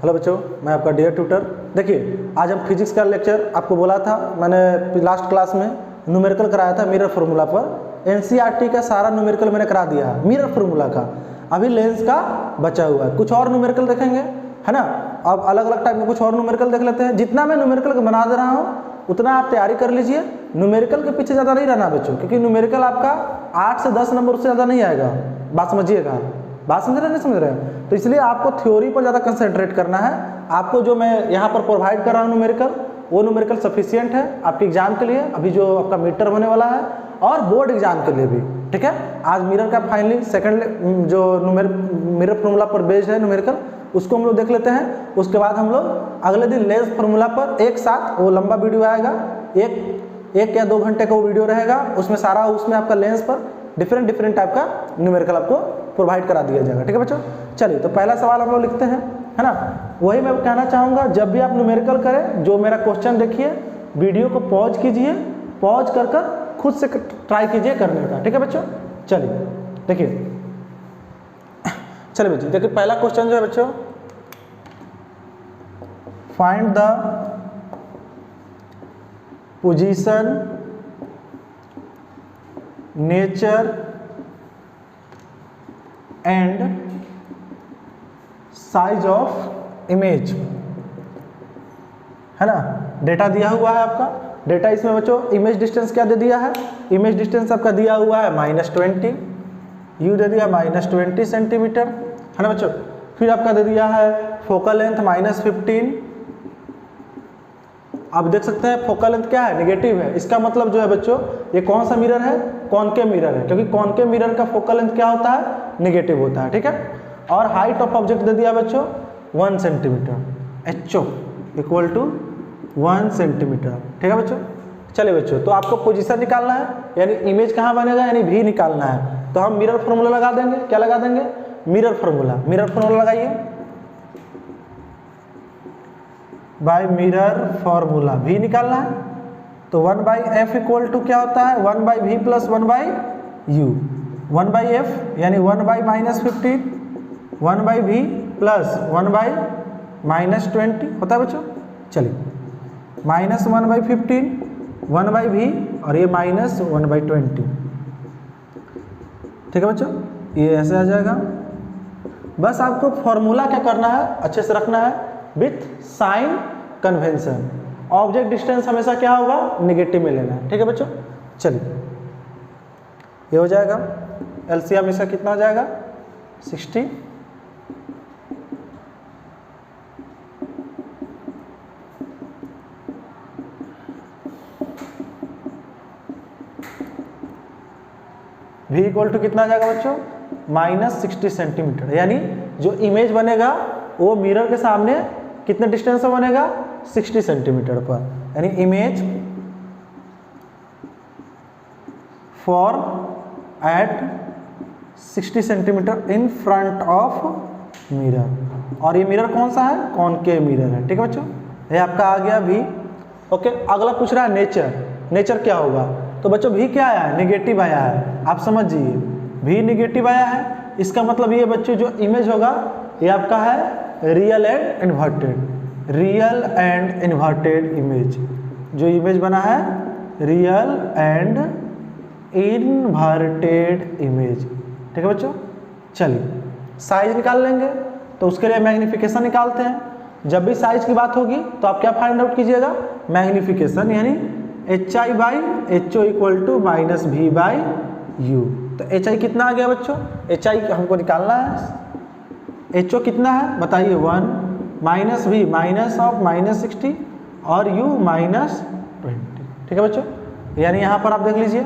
Hello बच्चों, मैं आपका डियर ट्यूटर। देखिए, आज हम फिजिक्स का लेक्चर आपको बोला था, मैंने लास्ट क्लास में न्यूमेरिकल कराया था मिरर फार्मूला पर। एनसीईआरटी का सारा न्यूमेरिकल मैंने करा दिया है मिरर फार्मूला का। अभी लेंस का बचा हुआ है, कुछ और न्यूमेरिकल देखेंगे, है ना। अब अलग अलग टाइप के कुछ और न्यूमेरिकल देख लेते हैं। जितना मैं न्यूमेरिकल बना दे रहा हूँ उतना आप तैयारी कर लीजिए। न्यूमेरिकल के पीछे ज़्यादा नहीं रहना बच्चों, क्योंकि न्यूमेरिकल आपका 8 से 10 नंबर उससे ज़्यादा नहीं आएगा। बात समझिएगा, बात समझ रहे हैं नहीं समझ रहे हैं। तो इसलिए आपको थ्योरी पर ज़्यादा कंसंट्रेट करना है। आपको जो मैं यहाँ पर प्रोवाइड कर रहा हूँ न्यूमेरिकल, वो न्यूमेरिकल सफिशिएंट है आपके एग्जाम के लिए, अभी जो आपका मिड टर्म होने वाला है और बोर्ड एग्जाम के लिए भी। ठीक है, आज मिरर का फाइनली सेकंड जो मिरर फार्मूला पर बेस्ड है न्यूमेरिकल, उसको हम लोग देख लेते हैं। उसके बाद हम लोग अगले दिन लेंस फार्मूला पर एक साथ, वो लंबा वीडियो आएगा, एक या 2 घंटे का वो वीडियो रहेगा। उसमें सारा उसमें आपका लेंस पर डिफरेंट टाइप का न्यूमेरिकल आपको प्रोवाइड करा दिया जाएगा। ठीक है बच्चों, चलिए तो पहला सवाल हम लोग लिखते हैं, है ना। वही मैं कहना चाहूँगा, जब भी आप न्यूमेरिकल करें, जो मेरा क्वेश्चन देखिए, वीडियो को पॉज कीजिए, पॉज कर खुद से ट्राई कीजिए करने का। ठीक है बच्चों, चलिए देखिए, चलिए बच्चों देखिए, पहला क्वेश्चन जो है बच्चों, find the position, nature and size of image, है ना। डेटा दिया हुआ है आपका। डेटा इसमें बच्चों इमेज डिस्टेंस क्या दे दिया है, इमेज डिस्टेंस आपका दिया हुआ है -20, यू दे दिया -20 सेंटीमीटर, है ना बच्चों। फिर आपका दे दिया है फोकल लेंथ -15। आप देख सकते हैं फोकल लेंथ क्या है, नेगेटिव है। इसका मतलब जो है बच्चों, ये कौन सा मिरर है, कॉनकेव मिरर है, क्योंकि कॉनकेव मिरर का फोकल लेंथ क्या होता है, नेगेटिव होता है। ठीक है, और हाइट ऑफ ऑब्जेक्ट दे दिया बच्चों 1 centimetre, HO equal to 1 centimetre. ठीक है बच्चों, चलिए बच्चों, तो आपको पोजीशन निकालना है, यानी इमेज कहाँ बनेगा, यानी V निकालना है। तो हम मिरर फार्मूला लगा देंगे। क्या लगा देंगे, मिरर फार्मूला। मिरर फार्मूला लगाइए, बाय मिरर फार्मूला V निकालना है। तो 1/f इक्वल टू क्या होता है, 1/v प्लस 1/u। 1/f यानी 1/-15, 1/v प्लस 1/-20 होता है बच्चों। चलिए, -1/15, 1/v और ये -1/20। ठीक है बच्चों, ये ऐसे आ जाएगा। बस आपको फॉर्मूला क्या करना है, अच्छे से रखना है, with sign convention. Object distance हमेशा क्या होगा, नेगेटिव में लेना है। ठीक है बच्चों, चलिए ये हो जाएगा। एलसीएम इसका कितना हो जाएगा, 60। V इक्वल टू कितना आ जाएगा बच्चों, -60 सेंटीमीटर। यानी जो इमेज बनेगा वो मिरर के सामने कितने डिस्टेंस में बनेगा, 60 सेंटीमीटर पर। यानी image form at 60 centimetre in front of mirror. और ये मिरर कौन सा है, कॉनकेव मिरर है। ठीक है बच्चों, ये आपका आ गया V। ओके, अगला पूछ रहा है नेचर। नेचर क्या होगा, तो बच्चों V क्या आया है, नेगेटिव आया है। आप समझिए, V नेगेटिव आया है, इसका मतलब ये बच्चों जो इमेज होगा ये आपका है real and inverted. Real and inverted image, जो इमेज बना है रियल एंड इन्वर्टेड इमेज। ठीक है बच्चों, चलिए साइज निकाल लेंगे। तो उसके लिए मैग्निफिकेशन निकालते हैं। जब भी साइज की बात होगी तो आप क्या फाइंड आउट कीजिएगा, मैग्निफिकेशन, यानी HI/HO इक्वल टू -V/U। तो HI कितना आ गया बच्चों, HI हमको निकालना है। HO कितना है बताइए, 1, -V माइनस ऑफ -60 और U -20। ठीक है बच्चों, यानी यहाँ पर आप देख लीजिए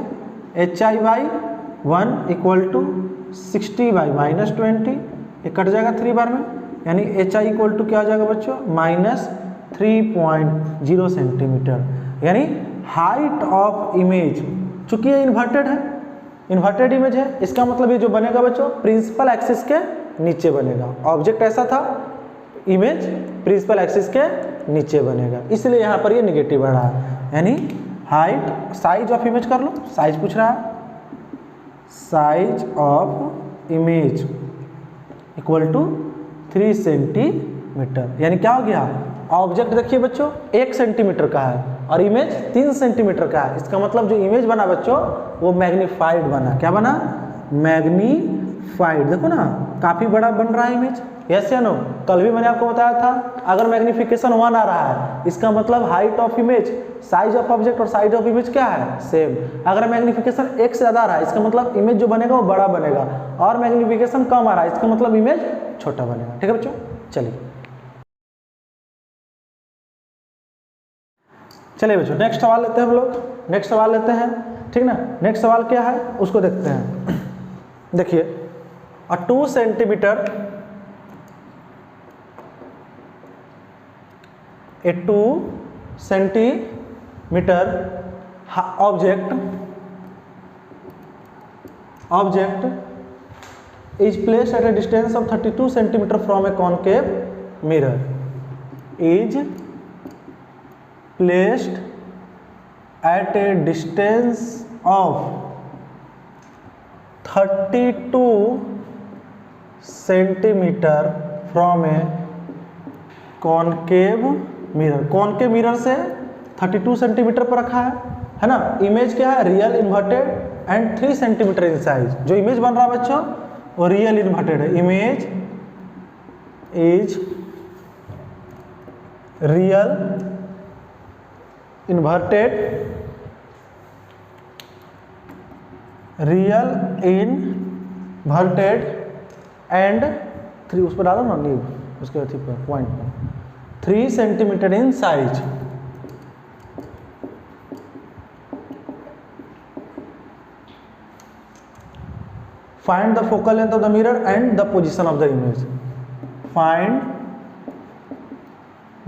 HI/1 इक्वल टू 60/-20, ये कट जाएगा 3 बार में, यानी HI इक्वल टू क्या आ जाएगा बच्चों, -3.0 सेंटीमीटर। यानी हाइट ऑफ इमेज, चूंकि ये इन्वर्टेड है, इन्वर्टेड इमेज है, इसका मतलब ये जो बनेगा बच्चों प्रिंसिपल एक्सिस के नीचे बनेगा। ऑब्जेक्ट ऐसा था, इमेज प्रिंसिपल एक्सिस के नीचे बनेगा, इसलिए यहाँ पर ये नेगेटिव बढ़ा है। यानी हाइट, साइज ऑफ इमेज कर लो, साइज पूछ रहा है, size of image equal to 3 centimetre. Centimetre. यानी क्या हो गया, ऑब्जेक्ट देखिए बच्चों 1 सेंटीमीटर का है और इमेज 3 सेंटीमीटर का है। इसका मतलब जो इमेज बना बच्चों वो मैग्नीफाइड बना। क्या बना, मैग्नीफाइड। देखो ना काफी बड़ा बन रहा है इमेज, यस या नो। कल भी मैंने आपको बताया था अगर मैग्निफिकेशन 1 आ रहा है इसका मतलब height of image, size of object और साइज ऑफ इमेज क्या है, सेम। अगर मैग्निफिकेशन 1 से ज्यादा आ रहा है इसका मतलब इमेज जो बनेगा वो बड़ा बनेगा, और मैग्निफिकेशन कम आ रहा है इसका मतलब इमेज छोटा बनेगा। ठीक है बच्चों, चलिए चलिए बच्चों नेक्स्ट सवाल लेते हैं हम लोग। नेक्स्ट सवाल लेते हैं, ठीक ना। नेक्स्ट सवाल क्या है उसको देखते हैं। देखिए 2 centimetre, a 2 centimeter object is placed at a distance of 32 centimeter from a concave mirror, is placed at a distance of 32 centimeter from a concave mirror. Concave mirror से 32 सेंटीमीटर पर रखा है ना। इमेज क्या है, real inverted and 3 centimetre in size. जो image बन रहा है बच्चों वो रियल इन्वर्टेड है। Image is real inverted, real inverted and 3, उस पर डालो ना नीव, उसके अथी पर पॉइंट पर, 3 centimetre in size. Find the focal length of the mirror and the position of the image. Find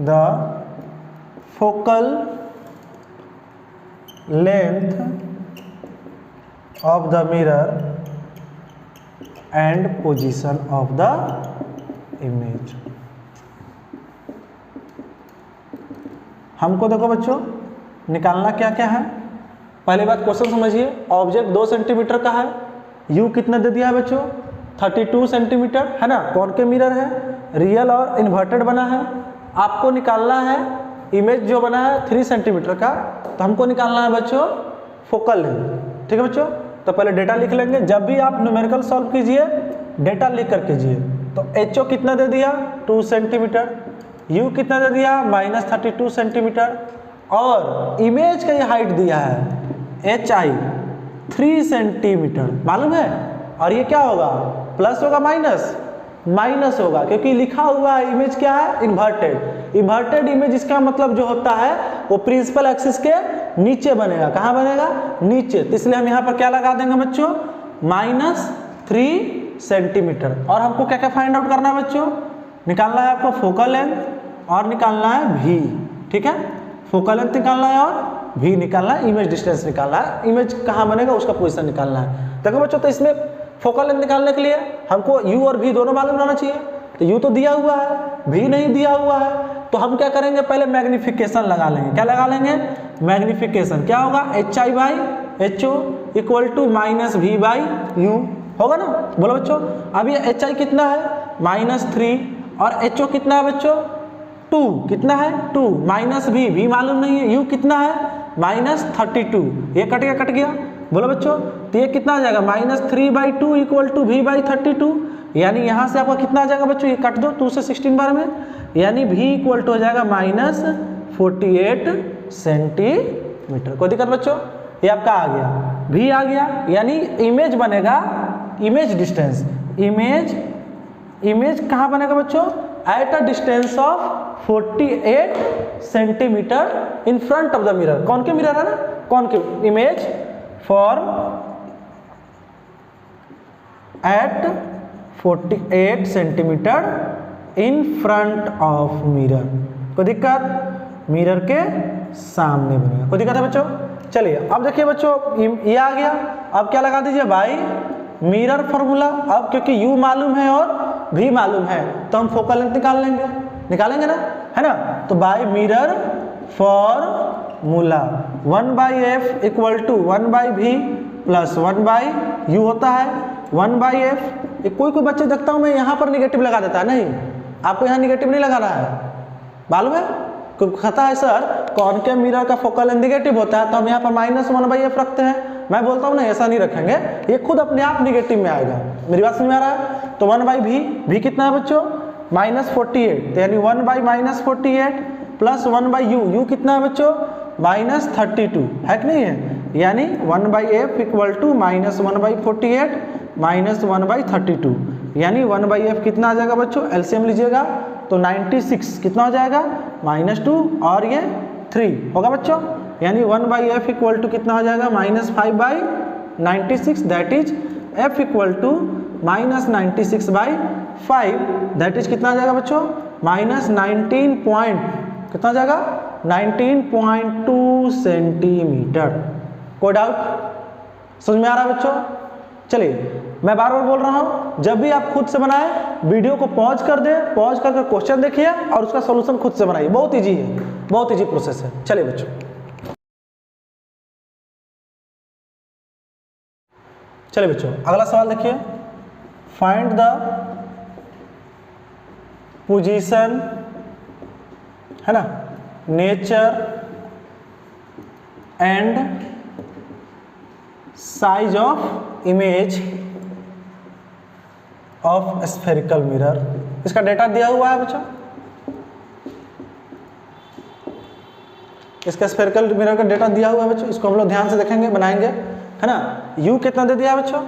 the focal length of the mirror and position of the image. हमको देखो बच्चों निकालना क्या क्या है। पहली बात क्वेश्चन समझिए, ऑब्जेक्ट 2 सेंटीमीटर का है, यू कितना दे दिया है बच्चों 32 सेंटीमीटर है ना। कॉनकेव मिरर है, रियल और इन्वर्टेड बना है। आपको निकालना है इमेज जो बना है 3 सेंटीमीटर का, तो हमको निकालना है बच्चों फोकल लेंथ। ठीक है बच्चों, तो पहले डेटा लिख लेंगे। जब भी आप न्यूमेरिकल सॉल्व कीजिए डेटा लिख कर कीजिए। तो HO कितना दे दिया 2 सेंटीमीटर, U कितना दे दिया -32 सेंटीमीटर, और इमेज का ये हाइट दिया है HI 3 सेंटीमीटर, मालूम है। और ये क्या होगा, प्लस होगा माइनस होगा, क्योंकि लिखा हुआ है इमेज क्या है, इन्वर्टेड। इन्वर्टेड इमेज इसका मतलब जो होता है वो प्रिंसिपल एक्सिस के नीचे बनेगा। कहाँ बनेगा, नीचे। तो इसलिए हम यहाँ पर क्या लगा देंगे बच्चों -3 सेंटीमीटर। और हमको क्या क्या फाइंड आउट करना है बच्चों, निकालना है आपको फोकल लेंथ और निकालना है V। ठीक है, फोकल लेंथ निकालना है और V निकालना है, इमेज डिस्टेंस निकालना है, इमेज कहाँ बनेगा उसका पोजीशन निकालना है। देखो बच्चों, तो इसमें फोकल लेंथ निकालने के लिए हमको U और V दोनों मालूम रहना चाहिए। तो U तो दिया हुआ है, V नहीं दिया हुआ है, तो हम क्या करेंगे, पहले मैग्निफिकेशन लगा लेंगे। क्या लगा लेंगे, मैग्निफिकेशन। क्या होगा, HI/HO इक्वल टू -V/U होगा ना, बोलो बच्चों। अब ये HI कितना है -3 और HO कितना है बच्चों 2, कितना है 2, -V मालूम नहीं है, U कितना है -32, ये कट गया। बोलो बच्चों, तो ये कितना आ जाएगा -3/2 इक्वल टू V/32। यानी यहाँ से आपका कितना आ जाएगा बच्चों, ये कट दो 2 से 16 बार में, यानी V इक्वल टू हो जाएगा -48 सेंटीमीटर। कोई दिक्कत बच्चों, ये आपका आ गया, V आ गया। यानी इमेज बनेगा, इमेज डिस्टेंस, इमेज कहाँ बनेगा बच्चों, at a distance of 48 centimetre in front of the mirror. कौन के मिरर है ना, कौन के image form at 48 centimetre in front of mirror. कोई दिक्कत, मिरर के सामने बनेगा। कोई दिक्कत है बच्चों। चलिए अब देखिए बच्चों, ये आ गया। अब क्या लगा दीजिए भाई, मिरर फॉर्मूला। अब क्योंकि U मालूम है और V मालूम है तो हम फोकल लेंथ निकालेंगे ना, है ना। तो by mirror formula 1/f equal to 1/v plus 1/u होता है 1/f। कोई बच्चे देखता हूँ मैं यहाँ पर निगेटिव लगा देता है, नहीं आपको यहाँ निगेटिव नहीं लगाना है, मालूम है? कहता है सर कॉनकेव मिरर का फोकल लेंथ निगेटिव होता है तो हम यहाँ पर -1/f रखते हैं। मैं बोलता हूँ ना ऐसा नहीं रखेंगे, ये खुद अपने आप निगेटिव में आएगा। मेरी बात समझ में आ रहा है? तो 1/v कितना है बच्चों? -48, तो यानी 1/-48 प्लस 1/u, u कितना है बच्चों? -32 है कि नहीं है? यानी 1/f इक्वल टू -1/48 -1/32, यानी 1/f कितना आ जाएगा बच्चों? एलसीएम लीजिएगा तो 96 कितना हो जाएगा? -2 और ये 3 होगा बच्चों, यानी 1/f इक्वल टू कितना हो जाएगा? -5/96, that is f equal to -96/5, that is कितना आ जाएगा बच्चों? -19 पॉइंट कितना आ जाएगा? 19.2 सेंटीमीटर। कोई डाउट? समझ में आ रहा है बच्चों? चलिए मैं बार बार बोल रहा हूं, जब भी आप खुद से बनाए वीडियो को पॉज कर दे, पॉज करके क्वेश्चन देखिए और उसका सॉल्यूशन खुद से बनाइए। बहुत इजी है, बहुत इजी प्रोसेस है। चलिए बच्चों अगला सवाल देखिए, फाइंड द पोजीशन, है ना, nature and size of image of spherical mirror. इसका डेटा दिया हुआ है बच्चों, इसका स्फेरिकल मिरर का डेटा दिया हुआ है बच्चों। इसको हम लोग ध्यान से देखेंगे, बनाएंगे, है ना। u कितना दे दिया है बच्चों?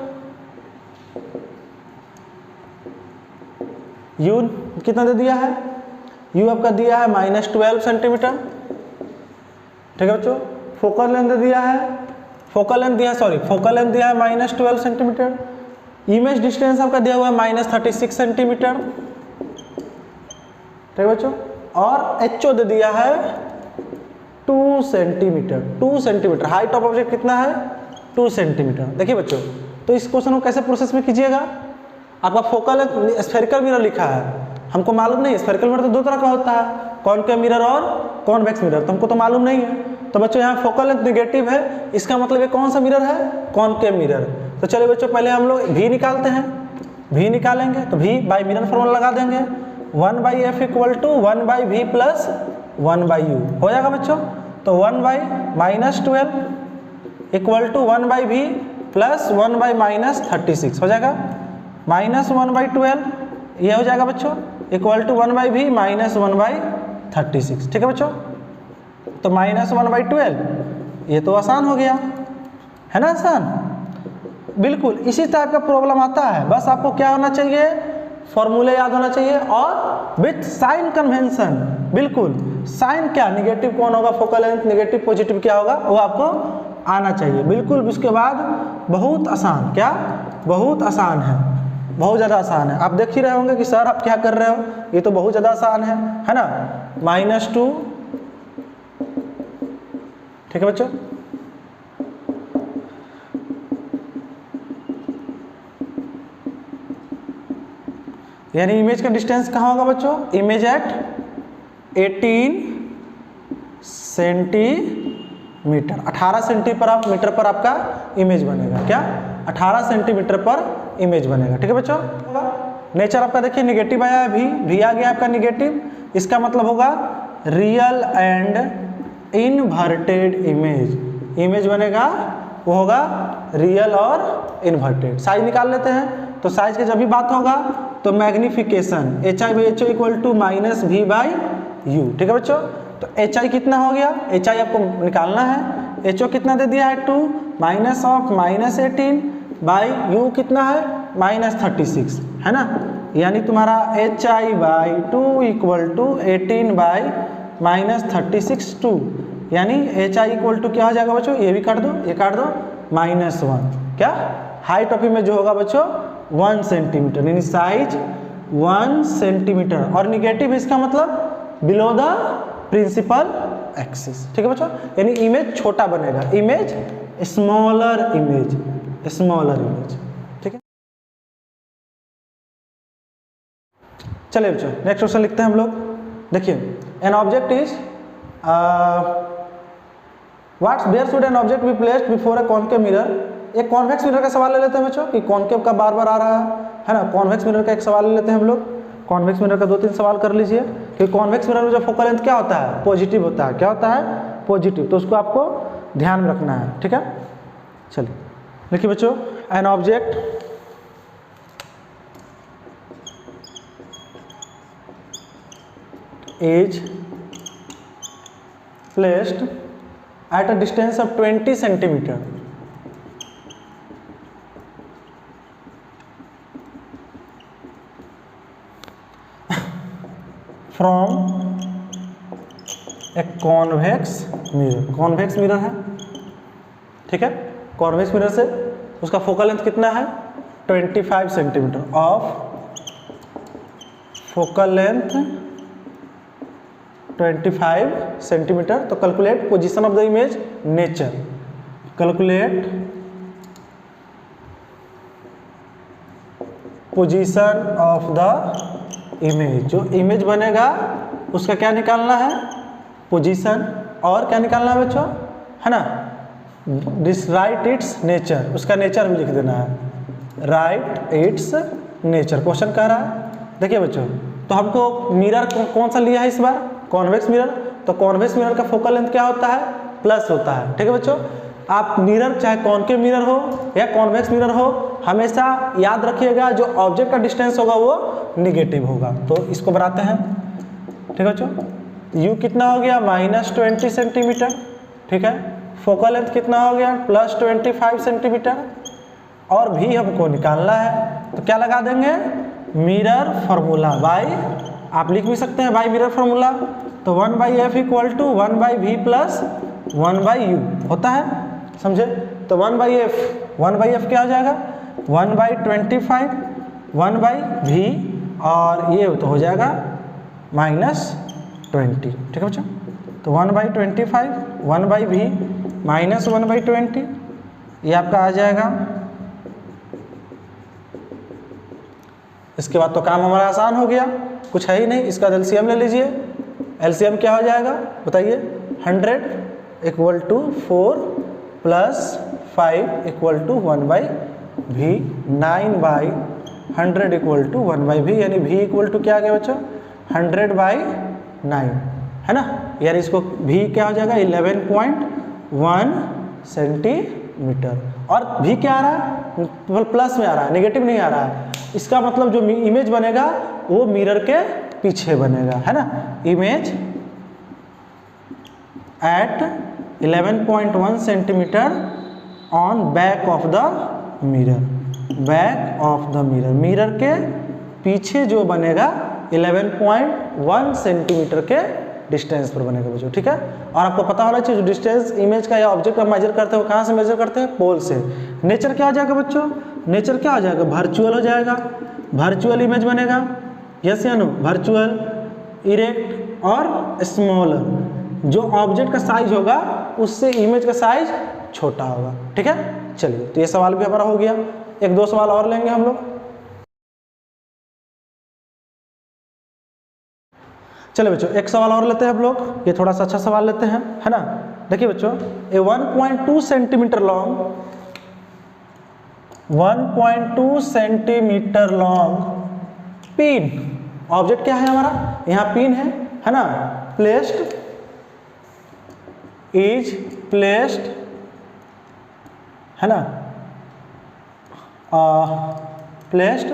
u कितना दे दिया है? u आपका दिया है -12 सेंटीमीटर, ठीक है बच्चों। फोकल लेंथ दे दिया है, फोकल लेंथ दिया है -12 सेंटीमीटर। इमेज डिस्टेंस आपका दिया हुआ है -36 सेंटीमीटर, ठीक है बच्चों। और HO दे दिया है 2 सेंटीमीटर। हाइट ऑफ ऑब्जेक्ट कितना है? 2 सेंटीमीटर। देखिए बच्चों, तो इस क्वेश्चन को कैसे प्रोसेस में कीजिएगा? आपका फोकल लेंथ स्फेरिकल मिरर लिखा है, हमको मालूम नहीं, स्फेरिकल मिरर तो दो तरह का होता है, कॉनकेव मिरर और कॉन्वेक्स मिरर, तो हमको तो मालूम नहीं है। तो बच्चों यहाँ फोकल लेंथ नेगेटिव है, इसका मतलब ये कौन सा मिरर है? Concave mirror. तो चलिए बच्चों पहले हम लोग v निकालते हैं, v निकालेंगे तो v बाई मिरर फॉर्मूला लगा देंगे, 1/f equal to 1/v plus 1/u हो जाएगा बच्चों। तो 1/-12 इक्वल टू 1/v प्लस 1/-36 हो जाएगा, -1/12 ये हो जाएगा बच्चों इक्वल टू 1/v माइनस 1/36, ठीक है बच्चों। तो -1/12 ये तो आसान हो गया, है ना, आसान। बिल्कुल इसी टाइप का प्रॉब्लम आता है, बस आपको क्या होना चाहिए? फॉर्मूले याद होना चाहिए और विथ साइन कन्वेंशन। बिल्कुल साइन क्या, निगेटिव कौन होगा फोकल लेंथ, निगेटिव पॉजिटिव क्या होगा वो आपको आना चाहिए। बिल्कुल उसके बाद बहुत आसान, क्या बहुत आसान है, बहुत ज़्यादा आसान है। आप देख ही रहे होंगे कि सर आप क्या कर रहे हो, ये तो बहुत ज़्यादा आसान है ना। -2, ठीक है बच्चों। यानी इमेज का डिस्टेंस कहाँ होगा बच्चों? इमेज एट 18 सेंटीमीटर, 18 सेंटीमीटर पर आपका इमेज बनेगा। क्या? 18 सेंटीमीटर पर इमेज बनेगा, ठीक है बच्चों। नेचर आपका देखिए निगेटिव आया है, भी आ गया आपका निगेटिव, इसका मतलब होगा real and inverted image. Image बनेगा वो होगा रियल और इन्वर्टेड। साइज निकाल लेते हैं, तो साइज की जब भी बात होगा तो magnification HI/HO equal to -V/U, ठीक है बच्चों। तो HI कितना हो गया? HI आपको निकालना है, HO कितना दे दिया है 2 -18/U कितना है -36, है ना। यानी तुम्हारा HI/2 इक्वल टू 18/-36 2, यानी HI इक्वल टू क्या हो जाएगा बच्चों? ये भी काट दो, ये काट दो, -1। क्या हाइट ऑफ इमेज जो होगा बच्चों 1 सेंटीमीटर, यानी साइज 1 सेंटीमीटर। और निगेटिव इसका मतलब बिलो द प्रिंसिपल एक्सिस, ठीक है बच्चों। यानी इमेज छोटा बनेगा, इमेज स्मॉलर इमेज, ठीक है। चलिए बच्चों नेक्स्ट क्वेश्चन लिखते हैं हम लोग। देखिए an object is what's where should an object be placed before a concave mirror. एक कॉन्वेक्स मिरर का सवाल ले लेते हैं बच्चों कि कॉनकेव का बार बार आ रहा है ना। कॉन्वेक्स मिरर का एक सवाल ले लेते हैं हम लोग। कॉन्वेक्स मिरर का 2-3 सवाल कर लीजिए कि कॉन्वेक्स मिरर में जो फोकल लेंथ क्या होता है, पॉजिटिव होता है। क्या होता है? पॉजिटिव। तो उसको आपको ध्यान में रखना है, ठीक है। चलिए देखिए बच्चों, an object is placed at a distance of 20 centimeter from a convex mirror। Convex mirror है, ठीक है। कॉन्वेक्स मिरर से उसका फोकल लेंथ कितना है? 25 centimetre. Of focal length 25 centimetre. तो calculate position of the image nature. Calculate position of the image. जो image बनेगा उसका क्या निकालना है? पोजीशन। और क्या निकालना है बच्चों? है ना, राइट इट्स नेचर। उसका नेचर भी लिख देना है, राइट इट्स नेचर। क्वेश्चन कह रहा है, देखिए बच्चों, तो हमको मिरर कौन सा लिया है इस बार? Convex mirror. तो कॉन्वेक्स मिरर का फोकल लेंथ क्या होता है? प्लस होता है, ठीक है बच्चों। आप मिरर चाहे कॉनकेव मिरर हो या कॉन्वेक्स मिरर हो, हमेशा याद रखिएगा जो ऑब्जेक्ट का डिस्टेंस होगा वो निगेटिव होगा। तो इसको बनाते हैं, ठीक है बच्चों। यू कितना हो गया? -20 सेंटीमीटर, ठीक है। फोकल लेंथ कितना हो गया? +25 सेंटीमीटर। और भी हमको निकालना है, तो क्या लगा देंगे? मिरर फार्मूला बाय, आप लिख भी सकते हैं बाय मिरर फार्मूला। तो 1/f = 1/v + 1/u होता है, समझे। तो 1/f क्या हो जाएगा? 1/25 1/v, और ये तो हो जाएगा -20, ठीक है बच्चों। तो 1/25 1/v - 1/20, ये आपका आ जाएगा। इसके बाद तो काम हमारा आसान हो गया, कुछ है ही नहीं। इसका एलसीएम ले लीजिए। एलसीएम क्या हो जाएगा बताइए? 100 = 4 + 5 = 1/v, 9/100 = 1/v, यानी v = क्या आ गया बच्चों? 100/9, है ना। यानी इसको v क्या हो जाएगा? 11.1 सेंटीमीटर। और v क्या आ रहा है? प्लस में आ रहा है, नेगेटिव नहीं आ रहा है। इसका मतलब जो इमेज बनेगा वो मिरर के पीछे बनेगा, है ना। Image at 11.1 centimetre on back of the mirror. Back of the mirror, mirror के पीछे जो बनेगा 11.1 सेंटीमीटर के डिस्टेंस पर बनेगा बच्चों, ठीक है। और आपको पता होना चाहिए जो डिस्टेंस इमेज का या ऑब्जेक्ट का मेजर करते हैं वो कहाँ से मेजर करते हैं? पोल से। नेचर क्या हो जाएगा बच्चों? नेचर क्या हो जाएगा? वर्चुअल हो जाएगा। वर्चुअल इमेज बनेगा, यस या नो? वर्चुअल, इरेक्ट और स्मॉलर। जो ऑब्जेक्ट का साइज होगा उससे इमेज का साइज छोटा होगा, ठीक है। चलिए, तो ये सवाल भी हमारा हो गया। 1-2 सवाल और लेंगे हम लोग। चलिए बच्चों, एक सवाल और लेते हैं हम लोग। ये थोड़ा सा अच्छा सवाल लेते हैं, है ना। देखिए बच्चों, ए 1.2 centimetre long 1.2 centimetre long pin. Object क्या है हमारा? यहाँ पिन है ना। प्लेस्ड इज प्लेस्ड, है ना, placed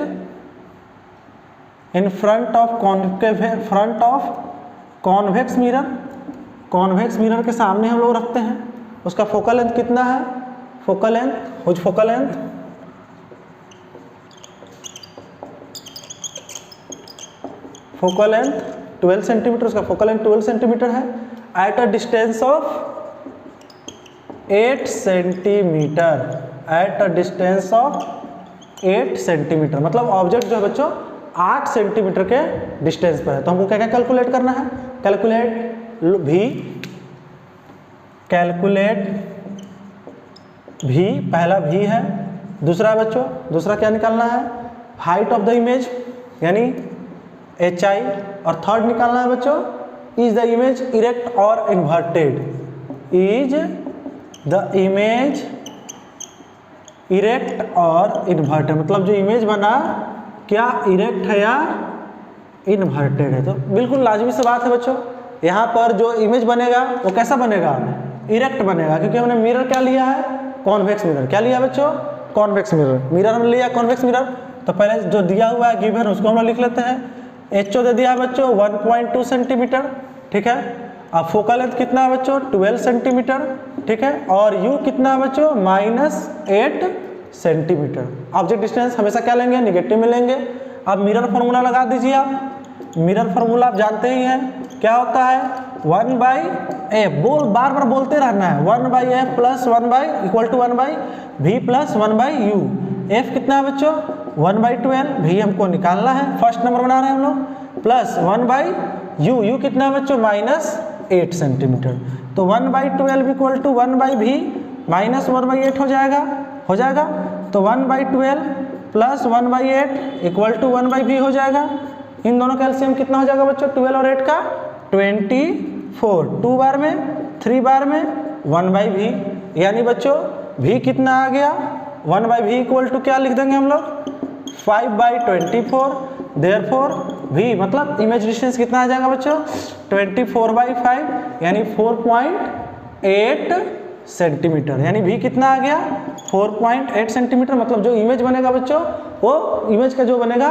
in front of convex mirror. Convex mirror के सामने हम लोग रखते हैं। उसका फोकल लेंथ कितना है? Focal length 12 centimetre. उसका फोकल लेंथ 12 सेंटीमीटर है। Eight a distance of 8 centimetre. Eight a distance of 8 centimetre, मतलब ऑब्जेक्ट जो है बच्चों 8 सेंटीमीटर के डिस्टेंस पर है। तो हमको क्या क्या कैलकुलेट करना है? कैलकुलेट भी, पहला भी है। दूसरा बच्चों, दूसरा क्या निकालना है? हाइट ऑफ द इमेज यानी HI। और थर्ड निकालना है बच्चों, इज द इमेज इरेक्ट और inverted. Is the image erect और इन्वर्टेड, मतलब जो इमेज बना क्या इरेक्ट है या इन्वर्टेड है। तो बिल्कुल लाजमी सी बात है बच्चों, यहाँ पर जो इमेज बनेगा वो कैसा बनेगा, इरेक्ट बनेगा, क्योंकि हमने मिरर क्या लिया है, कॉन्वेक्स मिरर। क्या लिया बच्चों, कॉन्वेक्स मिरर। मिरर हमने लिया कॉन्वेक्स मिरर। तो पहले जो दिया हुआ है गिवन उसको हम लोग लिख लेते हैं। एचओ दे दिया है बच्चों 1.2 सेंटीमीटर, ठीक है। अब फोकल लेंथ कितना है बच्चों, 12 सेंटीमीटर, ठीक है। और यू कितना है बच्चों, -8 सेंटीमीटर। ऑब्जेक्ट डिस्टेंस हमेशा क्या लेंगे, निगेटिव में लेंगे। अब मिरर फार्मूला लगा दीजिए आप। मिरर फार्मूला आप जानते ही हैं, क्या होता है, 1/f। बार बार बोलते रहना है, 1/f plus 1/v plus 1/u। f कितना है बच्चों, 1/12। v हमको निकालना है, फर्स्ट नंबर बना रहे हैं हम लोग, प्लस 1/u। u कितना है बच्चों, -8 सेंटीमीटर। तो 1/12 इक्वल टू 1/v माइनस 1/8 हो जाएगा। तो 1/12 प्लस 1/8 इक्वल टू 1/v हो जाएगा। इन दोनों का एलसीएम कितना हो जाएगा बच्चों, 12 और 8 का 24। 2 बार में, 3 बार में 1/v, यानी बच्चों v कितना आ गया, 1/v इक्वल टू क्या लिख देंगे हम लोग, 5/24। देयरफॉर v मतलब इमेज डिस्टेंस कितना आ जाएगा बच्चों, 24/5 यानी 4.8 सेंटीमीटर। यानी v कितना आ गया, 4.8 सेंटीमीटर। मतलब जो इमेज बनेगा बच्चों, वो इमेज का जो बनेगा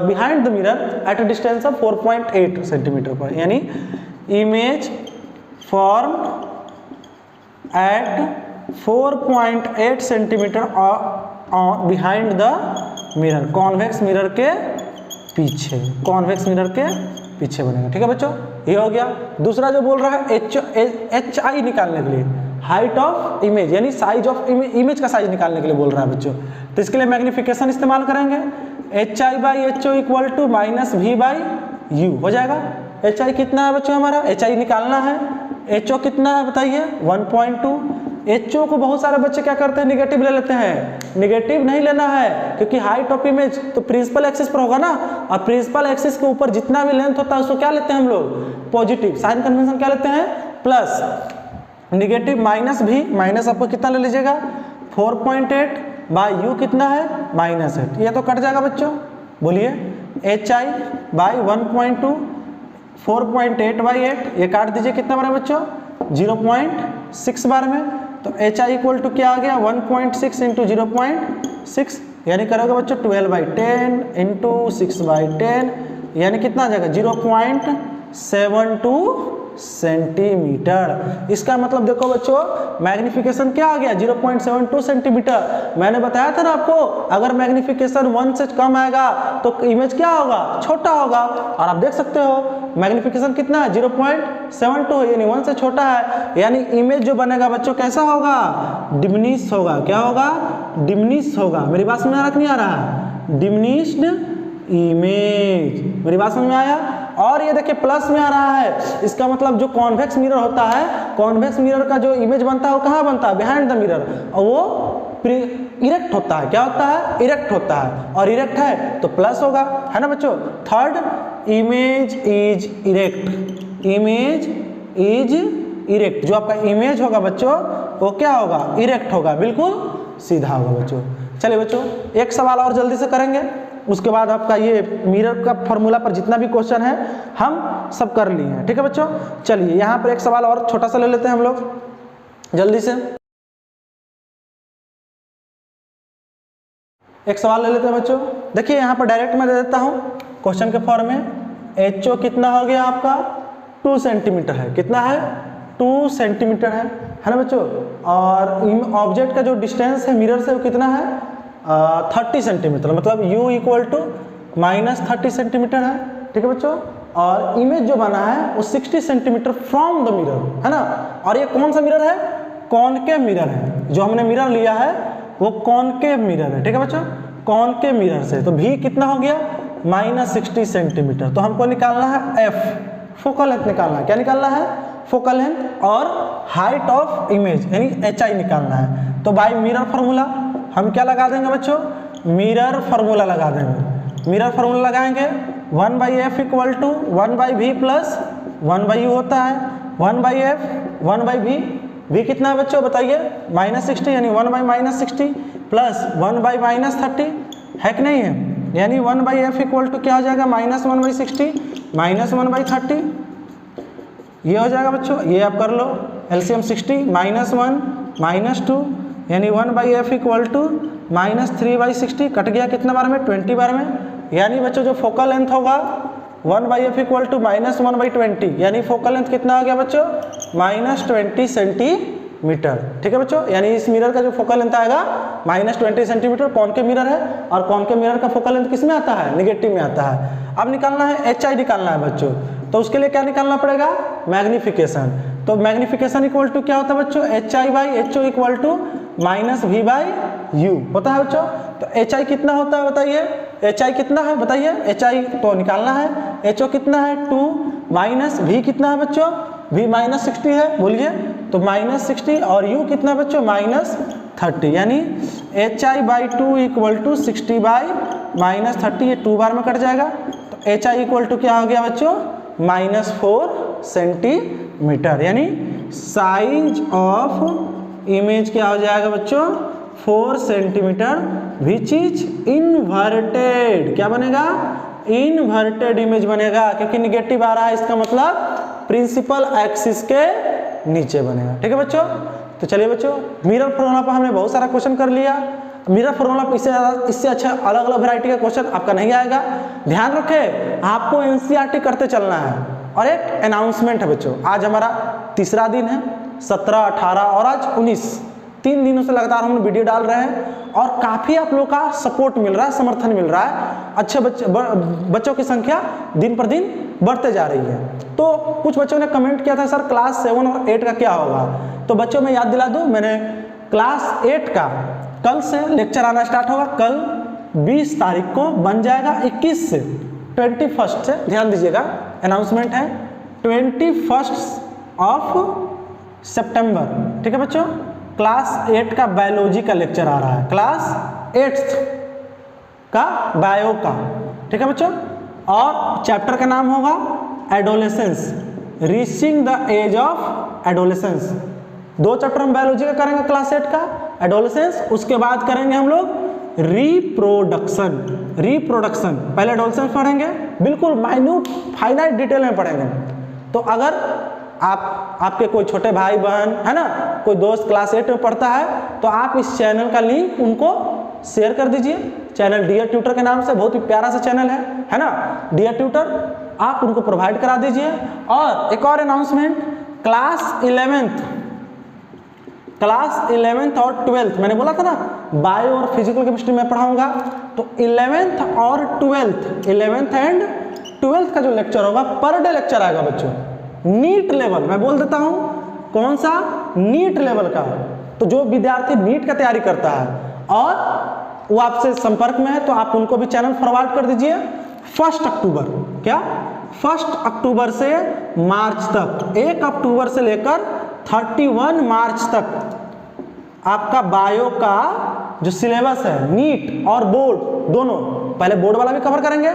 behind the mirror at a distance of 4.8 centimetre पर, यानी image form at 4.8 centimetre behind the mirror, convex mirror के पीछे, कॉन्वेक्स मिरर के पीछे बनेगा। ठीक है बच्चों, ये हो गया। दूसरा जो बोल रहा है एच आई निकालने के लिए, हाइट ऑफ इमेज यानी साइज ऑफ इमेज का साइज निकालने के लिए बोल रहा है बच्चों। तो इसके लिए मैग्निफिकेशन इस्तेमाल करेंगे। H I by H O equal to -v/u हो जाएगा। एच आई कितना है बच्चों हमारा, एच आई निकालना है। एच ओ कितना है बताइए, 1.2। एच ओ को बहुत सारे बच्चे क्या करते हैं, निगेटिव ले लेते हैं। निगेटिव नहीं लेना है, क्योंकि हाइट ऑफ इमेज तो प्रिंसिपल एक्सिस पर होगा ना, और प्रिंसिपल एक्सिस के ऊपर जितना भी लेंथ होता है उसको क्या लेते हैं हम लोग, पॉजिटिव। साइन कन्वेंशन क्या लेते हैं, प्लस। निगेटिव -v, माइनस आपको कितना ले लीजिएगा, 4.8 बाई यू कितना है, -8। ये तो कट जाएगा बच्चों, बोलिए। एच आई बाई 1.2, 4.8 बाई 8, ये काट दीजिए, कितना बार है बच्चों, 0.6 बार में। तो एच आई इक्वल टू क्या आ गया, 1.6 इंटू 0.6, यानी करोगे बच्चों 12/10 इंटू 6/10, यानी कितना आ जाएगा, 0.72 सेंटीमीटर। इसका मतलब देखो बच्चों, मैग्निफिकेशन क्या आ गया, 0.72 सेंटीमीटर। मैंने बताया था ना आपको, अगर मैग्निफिकेशन 1 से कम आएगा तो इमेज क्या होगा, छोटा होगा। और आप देख सकते हो मैग्निफिकेशन कितना है, 0.72 है, यानी 1 से छोटा है। यानी इमेज जो बनेगा बच्चों कैसा होगा, डिमिनिश होगा। क्या होगा, डिमिनिश होगा। मेरी बात समझ आ रहा है, डिमिनिश्ड इमेज। मेरी बात समझ में आया। और ये देखिए प्लस में आ रहा है, इसका मतलब जो कॉन्वेक्स मिरर होता है, कॉन्वेक्स मिरर का जो इमेज बनता है वो कहाँ बनता है, बिहाइंड द मिरर, और वो इरेक्ट होता है। क्या होता है, इरेक्ट होता है। और इरेक्ट है तो प्लस होगा, है ना बच्चों। Third, image is erect. Image is erect, जो आपका इमेज होगा बच्चों वो क्या होगा, इरेक्ट होगा, बिल्कुल सीधा होगा बच्चों। चलिए बच्चों, एक सवाल और जल्दी से करेंगे, उसके बाद आपका ये मिरर का फॉर्मूला पर जितना भी क्वेश्चन है हम सब कर लिए हैं। ठीक है बच्चों, चलिए यहाँ पर एक सवाल और छोटा सा ले लेते हैं हम लोग जल्दी से। एक सवाल ले लेते हैं बच्चों। देखिए यहाँ पर डायरेक्ट मैं दे देता हूँ क्वेश्चन के फॉर्म में। एच ओ कितना हो गया आपका, 2 सेंटीमीटर है। कितना है, 2 सेंटीमीटर है ना बच्चों। और ऑब्जेक्ट का जो डिस्टेंस है मिरर से वो कितना है, 30 सेंटीमीटर। मतलब u इक्वल टू -30 सेंटीमीटर है। ठीक है बच्चों। और इमेज जो बना है वो 60 सेंटीमीटर फ्रॉम द मिरर, है ना। और ये कौन सा मिरर है, कॉनकेव मिरर है। जो हमने मिरर लिया है वो कॉनकेव मिरर है। ठीक है बच्चों, कॉनकेव मिरर से। तो v कितना हो गया, -60 सेंटीमीटर। तो हमको निकालना है f, फोकल लेंथ निकालना है। क्या निकालना है, फोकल लेंथ। और हाइट ऑफ इमेज यानी एच आई निकालना है। तो बाय मिरर फार्मूला हम क्या लगा देंगे बच्चों, मिरर फार्मूला लगा देंगे। मिरर फार्मूला लगाएंगे, 1/f equal to 1/v plus 1/u होता है। 1/f 1/v, v कितना है बच्चों बताइए, -60, यानी 1/-60 प्लस 1/-30 है कि नहीं है। यानी 1/f इक्वल टू क्या हो जाएगा, -1/60 -1/30, ये हो जाएगा बच्चों। ये आप कर लो एलसीएम 60 -1 -2 यानी 1/f इक्वल टू -3/60 कट गया कितना बार में, 20 बार में। यानी बच्चों जो फोकल लेंथ होगा 1/f इक्वल टू -1/20 यानी फोकल लेंथ कितना हो गया बच्चों, -20 सेंटीमीटर। ठीक है बच्चों, यानी इस मिरर का जो फोकल लेंथ आएगा -20 सेंटीमीटर। कॉनकेव मिरर है और कॉनकेव मिरर का फोकल लेंथ किस में आता है, नेगेटिव में आता है। अब निकालना है HI निकालना है बच्चों, तो उसके लिए क्या निकालना पड़ेगा, मैग्निफिकेशन। तो मैग्निफिकेशन इक्वल टू क्या होता है बच्चों, HI/HO इक्वल टू -V/U होता है बच्चों। तो HI कितना होता है बताइए, HI कितना है बताइए, HI तो निकालना है, HO कितना है 2 माइनस V कितना है बच्चों, V -60 है बोलिए, तो -60 और U कितना बच्चों -30 यानी HI/2 इक्वल टू 60/-30, ये 2 बार में कट जाएगा। तो HI इक्वल टू क्या हो गया बच्चों, -4 सेंटीमीटर यानी साइज ऑफ इमेज क्या हो जाएगा बच्चों, 4 सेंटीमीटर विच इज इन्वर्टेड। क्या बनेगा, इन्वर्टेड इमेज बनेगा, क्योंकि निगेटिव आ रहा है, इसका मतलब प्रिंसिपल एक्सिस के नीचे बनेगा। ठीक है बच्चों, तो चलिए बच्चों मिरर फॉर्मूला पर हमने बहुत सारा क्वेश्चन कर लिया। मिरर फॉर्मूला पर इससे अच्छा अलग अलग वैरायटी का क्वेश्चन आपका नहीं आएगा। ध्यान रखें आपको एनसीईआरटी करते चलना है। और एक अनाउंसमेंट है बच्चों, आज हमारा तीसरा दिन है, 17, 18 और आज 19, 3 दिनों से लगातार हम वीडियो डाल रहे हैं और काफ़ी आप लोगों का सपोर्ट मिल रहा है, समर्थन मिल रहा है। अच्छे बच्चों की संख्या दिन पर दिन बढ़ते जा रही है। तो कुछ बच्चों ने कमेंट किया था सर क्लास 7 और 8 का क्या होगा, तो बच्चों मैं याद दिला दूं, मैंने क्लास 8 का कल से लेक्चर आना स्टार्ट होगा। कल 20 तारीख को बन जाएगा, 21 से 21 से ध्यान दीजिएगा, अनाउंसमेंट है 21 सितंबर। ठीक है बच्चों, क्लास 8 का बायोलॉजी का लेक्चर आ रहा है, क्लास 8 का बायो का। ठीक है बच्चों, और चैप्टर का नाम होगा adolescence, reaching the age of adolescence. 2 chapter हम बायोलॉजी का करेंगे क्लास 8 का, एडोलेसेंस, उसके बाद करेंगे हम लोग रिप्रोडक्शन। पहले एडोलेसेंस पढ़ेंगे, बिल्कुल माइन्यूट फाइनाइट डिटेल में पढ़ेंगे। तो अगर आपके कोई छोटे भाई बहन है ना, कोई दोस्त क्लास 8 में पढ़ता है, तो आप इस चैनल का लिंक उनको शेयर कर दीजिए। चैनल डियर ट्यूटर के नाम से बहुत ही प्यारा सा चैनल है ना, डियर ट्यूटर, आप उनको प्रोवाइड करा दीजिए। और एक और अनाउंसमेंट, क्लास 11th और 12th, मैंने बोला था ना बायो और फिजिकल केमिस्ट्री में पढ़ाऊंगा, तो 11th और 12th, 11th एंड 12th का जो लेक्चर होगा पर डे लेक्चर आएगा बच्चों, नीट लेवल, मैं बोल देता हूं कौन सा, नीट लेवल का। तो जो विद्यार्थी नीट का तैयारी करता है और वो आपसे संपर्क में है, तो आप उनको भी चैनल फॉरवर्ड कर दीजिए। 1 अक्टूबर, क्या 1 अक्टूबर से मार्च तक, 1 अक्टूबर से लेकर 31 मार्च तक आपका बायो का जो सिलेबस है, नीट और बोर्ड दोनों, पहले बोर्ड वाला भी कवर करेंगे,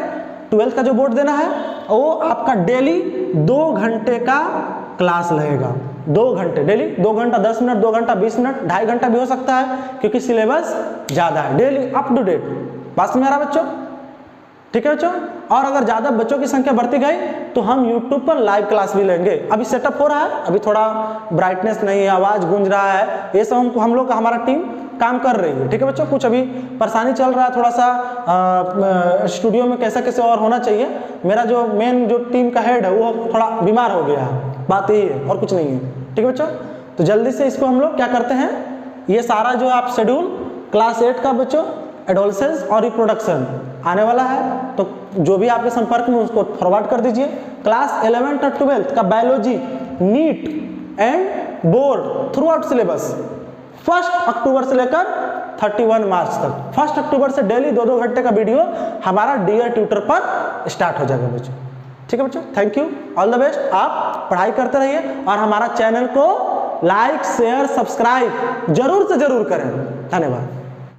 12th का जो बोर्ड देना है वो आपका डेली 2 घंटे का क्लास लगेगा। 2 घंटे डेली, 2 घंटा 10 मिनट, 2 घंटा 20 मिनट, 2.5 घंटा भी हो सकता है, क्योंकि सिलेबस ज़्यादा है, डेली अप टू डेट। बात समझ आ रहा बच्चों? ठीक है बच्चों, और अगर ज़्यादा बच्चों की संख्या बढ़ती गई तो हम YouTube पर लाइव क्लास भी लेंगे। अभी सेटअप हो रहा है, अभी थोड़ा ब्राइटनेस नहीं है, आवाज़ गूंज रहा है, ये सब हम लोग हमारा टीम काम कर रही है। ठीक है बच्चों, कुछ अभी परेशानी चल रहा है थोड़ा सा स्टूडियो में कैसे और होना चाहिए। मेरा जो मेन जो टीम का हेड है वो थोड़ा बीमार हो गया है, बात यही है और कुछ नहीं है। ठीक है बच्चों, तो जल्दी से इसको हम लोग क्या करते हैं, ये सारा जो आप शेड्यूल क्लास 8 का बच्चों एडोलेसेंस और रिप्रोडक्शन आने वाला है, तो जो भी आपके संपर्क में उसको फॉरवर्ड कर दीजिए। क्लास 11th और 12th का biology, neat and board through out syllabus 1 अक्टूबर से लेकर 31 मार्च तक। 1 अक्टूबर से डेली 2-2 घंटे का वीडियो हमारा डियर ट्यूटर पर स्टार्ट हो जाएगा बच्चों। ठीक है बच्चों, thank you, all the best. आप पढ़ाई करते रहिए और हमारा चैनल को लाइक शेयर सब्सक्राइब जरूर से जरूर करें। धन्यवाद।